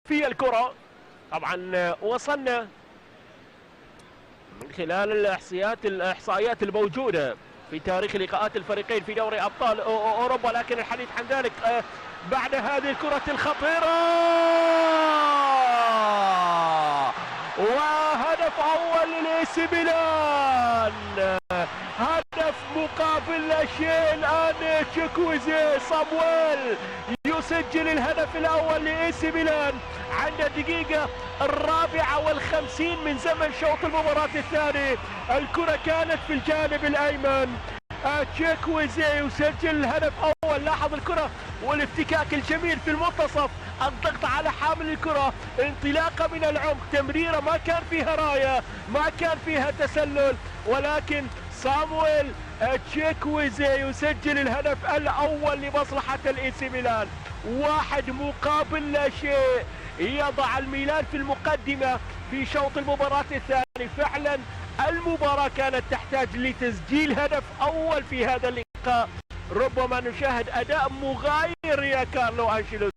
في الكرة. طبعا وصلنا من خلال الإحصائيات الموجودة في تاريخ لقاءات الفريقين في دوري أبطال أوروبا، لكن الحديث عن ذلك بعد هذه الكرة الخطيرة، وهدف أول للإي سي ميلان. هدف مقابل لا شيء الآن. تشيكويزي صامويل يسجل الهدف الأول لإي سي ميلان عند الدقيقة 54 من زمن شوط المباراة الثاني. الكرة كانت في الجانب الأيمن. تشيكويزي يسجل الهدف أول. لاحظ الكرة والافتكاك الجميل في المنتصف، الضغط على حامل الكرة، انطلاقة من العمق، تمريرة ما كان فيها راية، ما كان فيها تسلل، ولكن صامويل تشيكويزي يسجل الهدف الأول لمصلحة الإي سي ميلان. 1 مقابل لا شيء، يضع الميلان في المقدمة في شوط المباراة الثاني. فعلا المباراة كانت تحتاج لتسجيل هدف أول في هذا اللقاء. ربما نشاهد أداء مغاير يا كارلو أنشيلوتي.